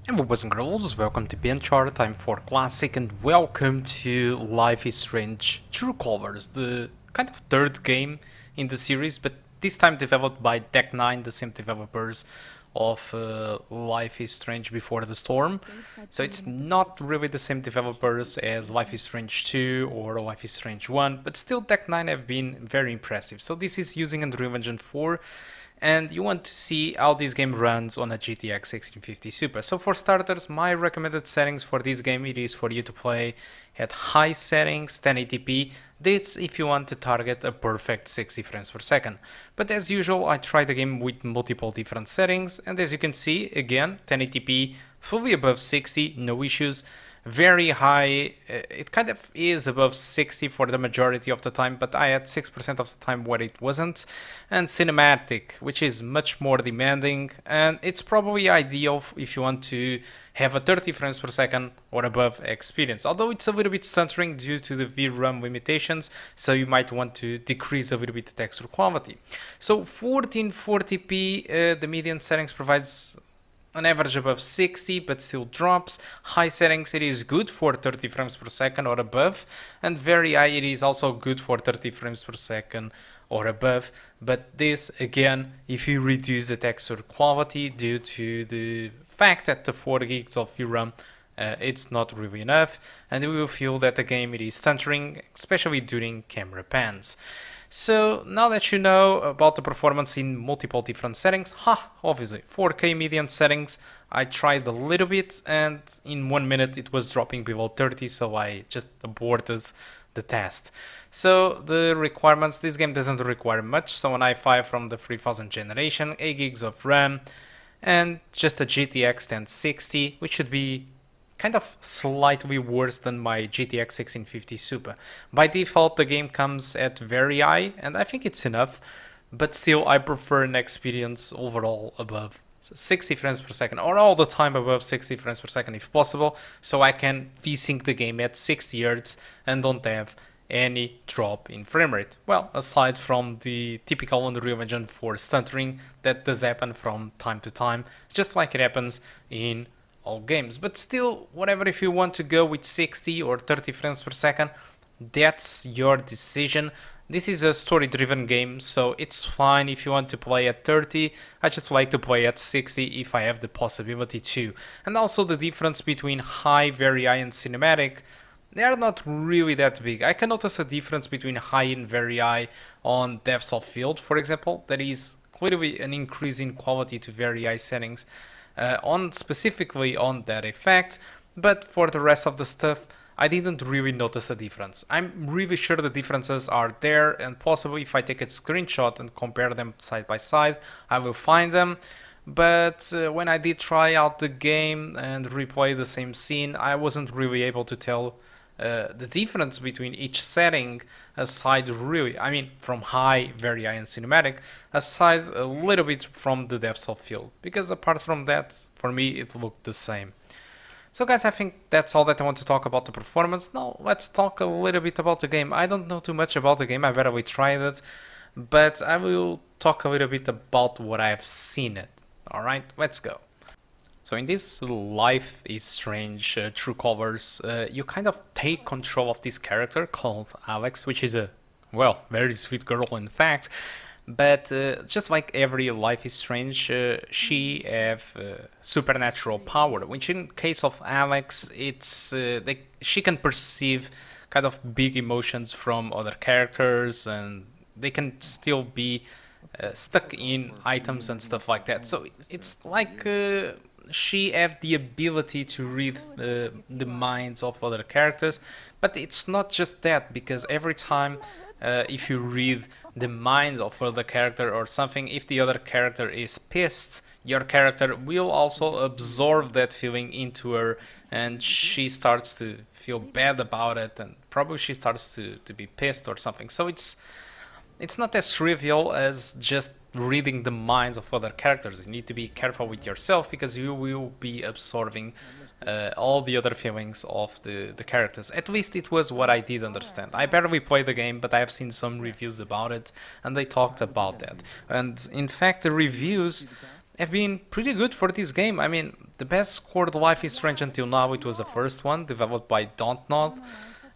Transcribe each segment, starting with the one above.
And boys and girls, welcome to BenchART, I'm for Classic, and welcome to Life is Strange True Colors, the kind of third game in the series, but this time developed by Deck9, the same developers of Life is Strange Before the Storm. So it's not really the same developers as Life is Strange 2 or Life is Strange 1, but still Deck9 have been very impressive. So this is using Unreal Engine 4, and you want to see how this game runs on a GTX 1650 Super. So for starters, my recommended settings for this game it is for you to play at high settings, 1080p. This if you want to target a perfect 60 frames per second. But as usual, I tried the game with multiple different settings, and as you can see, again, 1080p, fully above 60, no issues. Very high, it kind of is above 60 for the majority of the time, but I had 6% of the time where it wasn't. And cinematic, which is much more demanding, and it's probably ideal if you want to have a 30 frames per second or above experience, although it's a little bit stuttering due to the VRAM limitations, so you might want to decrease a little bit the texture quality. So 1440p, the median settings provides an average above 60 but still drops. High settings it is good for 30 frames per second or above, and very high it is also good for 30 frames per second or above, but this again if you reduce the texture quality due to the fact that the 4 gigs of VRAM it's not really enough, and you will feel that the game it is stuttering, especially during camera pans. So now that you know about the performance in multiple different settings, obviously 4K median settings, I tried a little bit and in 1 minute it was dropping below 30, so I just aborted the test. So the requirements, this game doesn't require much, so an i5 from the 3000 generation, 8 gigs of RAM, and just a GTX 1060, which should be kind of slightly worse than my GTX 1650 Super. By default, the game comes at very high, and I think it's enough, but still I prefer an experience overall above 60 frames per second, or all the time above 60 frames per second if possible, so I can VSync the game at 60 Hz and don't have any drop in frame rate. Well, aside from the typical Unreal Engine 4 stuttering that does happen from time to time, just like it happens in all games. But still, whatever, if you want to go with 60 or 30 frames per second, that's your decision. This is a story driven game, so it's fine if you want to play at 30. I just like to play at 60 if I have the possibility to. And also the difference between high, very high and cinematic, they are not really that big. I can notice a difference between high and very high on depth of field, for example. That is clearly an increase in quality to very high settings. On specifically on that effect, but for the rest of the stuff I didn't really notice a difference. I'm really sure the differences are there, and possibly if I take a screenshot and compare them side by side I will find them, but when I did try out the game and replay the same scene I wasn't really able to tell the difference between each setting, aside really, I mean, from high, very high and cinematic, aside a little bit from the depth of field, because apart from that, for me, it looked the same. So guys, I think that's all that I want to talk about the performance. Now, let's talk a little bit about the game. I don't know too much about the game, I barely tried it, but I will talk a little bit about what I've seen it. Alright, let's go. So in this Life is Strange True Colors, you kind of take control of this character called Alex, which is a, well, very sweet girl in fact, but just like every Life is Strange, she have supernatural power, which in case of Alex, it's she can perceive kind of big emotions from other characters, and they can still be stuck in items and stuff like that. So it's like she have the ability to read the minds of other characters, but it's not just that, because every time if you read the mind of other character or something, if the other character is pissed, your character will also absorb that feeling into her, and she starts to feel bad about it, and probably she starts to be pissed or something. So it's not as trivial as just reading the minds of other characters. You need to be careful with yourself, because you will be absorbing all the other feelings of the characters. At least it was what I did understand. I barely played the game, but I have seen some reviews about it, and they talked about that. And in fact, the reviews have been pretty good for this game. I mean, the best scored Life is Strange until now, it was the first one, developed by Dontnod.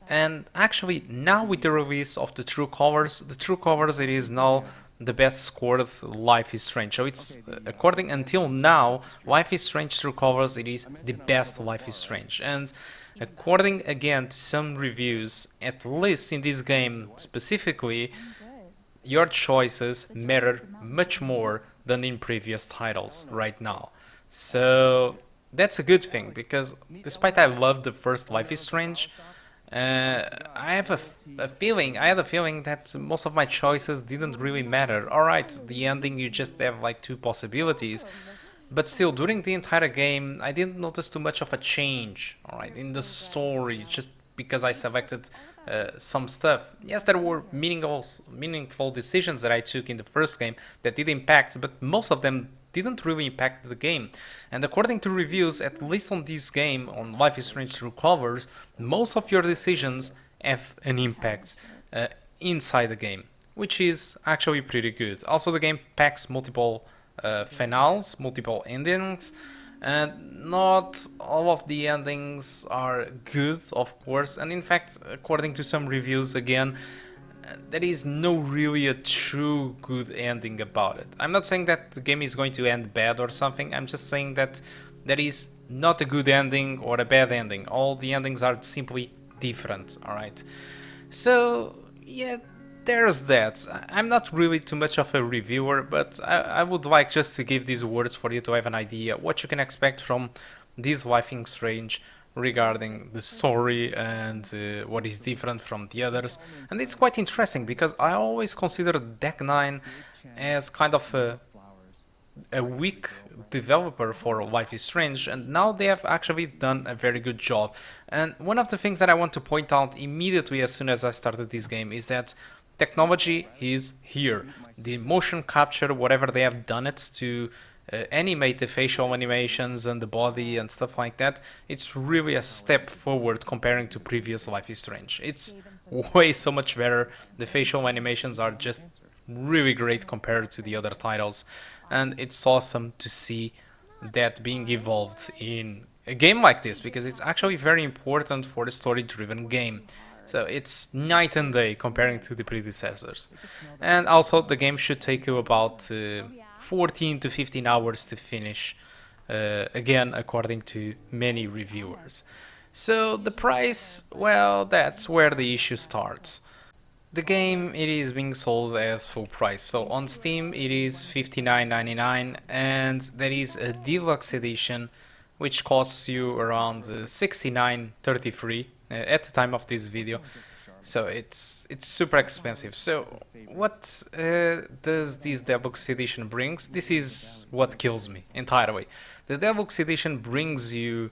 And actually, now with the release of the True Colors, it is now the best scored Life is Strange. So it's, according until now, Life is Strange True Colors, it is the best Life is Strange. And according again to some reviews, at least in this game specifically, your choices matter much more than in previous titles right now. So that's a good thing, because despite I love the first Life is Strange, I have a feeling, I had a feeling that most of my choices didn't really matter. Alright, the ending, you just have like two possibilities, but still, during the entire game, I didn't notice too much of a change, alright, in the story, just because I selected some stuff. Yes, there were meaningful decisions that I took in the first game that did impact, but most of them didn't really impact the game. And according to reviews, at least on this game, on Life is Strange True Colors, most of your decisions have an impact inside the game, which is actually pretty good. Also, the game packs multiple finales, multiple endings, and not all of the endings are good, of course. And in fact, according to some reviews, again, there is no really a true good ending about it. I'm not saying that the game is going to end bad or something, I'm just saying that there is not a good ending or a bad ending. All the endings are simply different, alright? So, yeah, there's that. I'm not really too much of a reviewer, but I would like just to give these words for you to have an idea what you can expect from this Life is Strange regarding the story and what is different from the others. And it's quite interesting because I always consider Deck 9 as kind of a weak developer for Life is Strange, and now they have actually done a very good job. And one of the things that I want to point out immediately as soon as I started this game is that technology is here. The motion capture, whatever they have done it to animate the facial animations and the body and stuff like that, it's really a step forward comparing to previous Life is Strange. It's way so much better. The facial animations are just really great compared to the other titles, and it's awesome to see that being evolved in a game like this, because it's actually very important for the story-driven game. So it's night and day comparing to the predecessors. And also the game should take you about 14 to 15 hours to finish, again according to many reviewers. So the price, well, that's where the issue starts. The game, it is being sold as full price. So on Steam it is $59.99, and there is a deluxe edition which costs you around $69.33 at the time of this video. So it's super expensive. So what does this deluxe edition brings? This is what kills me entirely. The deluxe edition brings you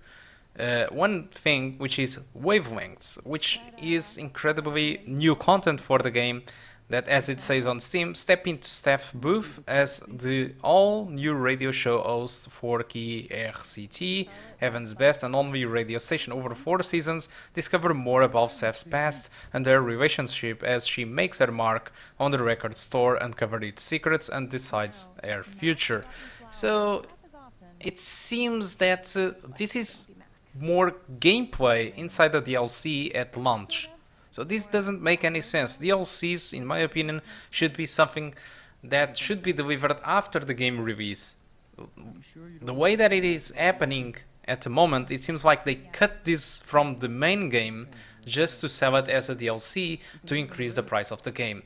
one thing, which is wavelengths, which is incredibly new content for the game, that, as it says on Steam, step into Steph booth as the all-new radio show host for KRCT, Heaven's Best and only radio station. Over 4 seasons, discover more about Steph's past and their relationship as she makes her mark on the record store, uncover its secrets and decides her future. So it seems that this is more gameplay inside the DLC at launch. So this doesn't make any sense. DLCs, in my opinion, should be something that should be delivered after the game release. The way that it is happening at the moment, it seems like they cut this from the main game just to sell it as a DLC to increase the price of the game.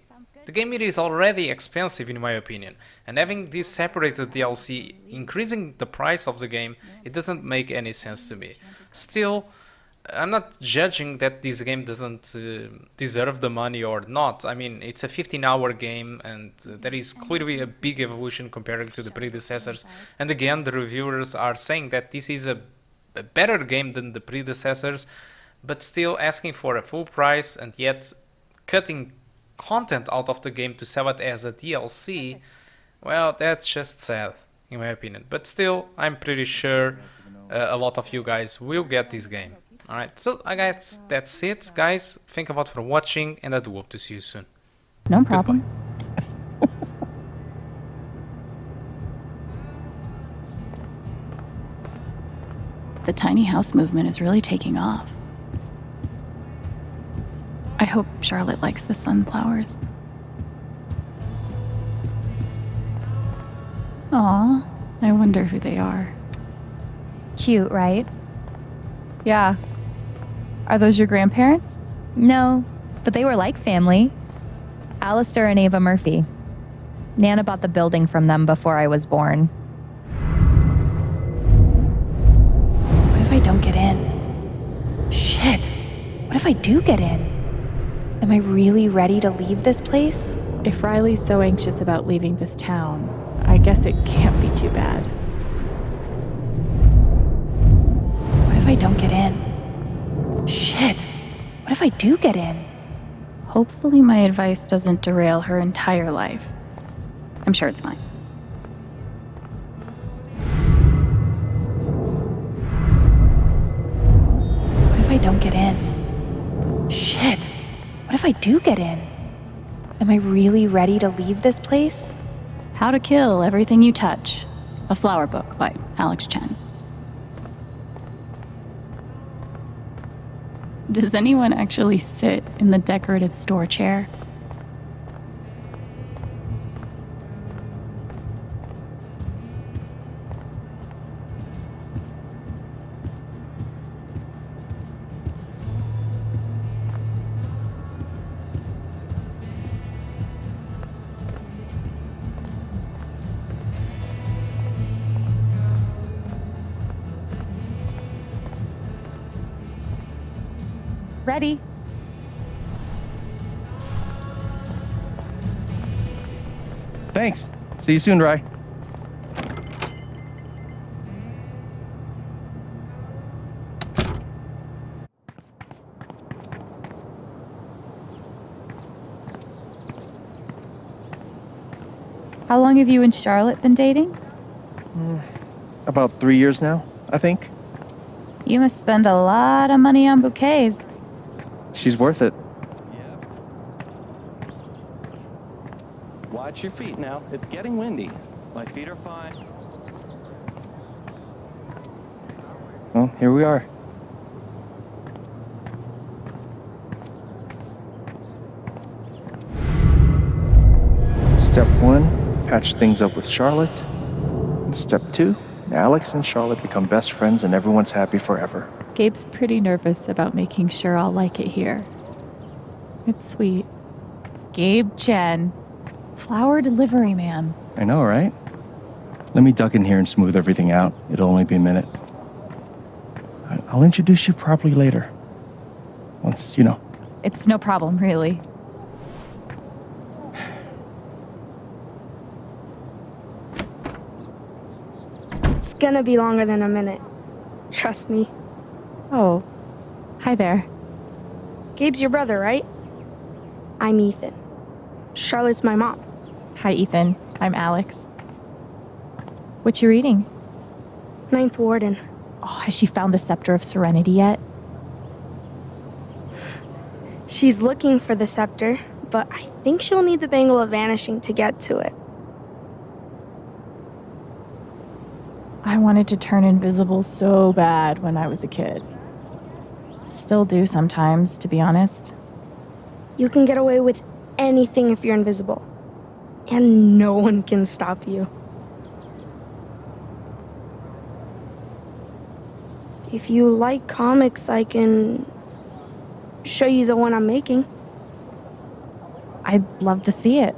The game, it is already expensive in my opinion, and having this separated DLC increasing the price of the game, it doesn't make any sense to me. Still, I'm not judging that this game doesn't deserve the money or not. I mean, it's a 15-hour game, and there is clearly a big evolution compared to the predecessors. And again, the reviewers are saying that this is a better game than the predecessors, but still asking for a full price and yet cutting content out of the game to sell it as a DLC. Well, that's just sad, in my opinion. But still, I'm pretty sure a lot of you guys will get this game. Alright, so I guess that's it, guys. Thank you a lot for watching, and I do hope to see you soon. No problem. Goodbye. the tiny house movement is really taking off. I hope Charlotte likes the sunflowers. Aw, I wonder who they are. Cute, right? Yeah. Are those your grandparents? No, but they were like family. Alistair and Ava Murphy. Nana bought the building from them before I was born. What if I don't get in? Shit. What if I do get in? Am I really ready to leave this place? If Riley's so anxious about leaving this town, I guess it can't be too bad. What if I don't get in? Shit. What if I do get in? Hopefully my advice doesn't derail her entire life. I'm sure it's fine. What if I don't get in? Shit. What if I do get in? Am I really ready to leave this place? How to Kill Everything You Touch. A flower book by Alex Chen. Does anyone actually sit in the decorative store chair? Ready. Thanks. See you soon, Rye. How long have you and Charlotte been dating? About 3 years now, I think. You must spend a lot of money on bouquets. She's worth it. Watch your feet now. It's getting windy. My feet are fine. Well, here we are. Step 1, patch things up with Charlotte. And Step 2, Alex and Charlotte become best friends and everyone's happy forever. Gabe's pretty nervous about making sure I'll like it here. It's sweet. Gabe Chen. Flower delivery man. I know, right? Let me duck in here and smooth everything out. It'll only be a minute. I'll introduce you properly later. Once, you know. It's no problem, really. It's gonna be longer than a minute. Trust me. Oh, hi there. Gabe's your brother, right? I'm Ethan. Charlotte's my mom. Hi, Ethan. I'm Alex. What you reading? Ninth Warden. Oh, has she found the Scepter of Serenity yet? She's looking for the scepter, but I think she'll need the Bangle of Vanishing to get to it. I wanted to turn invisible so bad when I was a kid. Still do sometimes, to be honest. You can get away with anything if you're invisible. And no one can stop you. If you like comics, I can show you the one I'm making. I'd love to see it.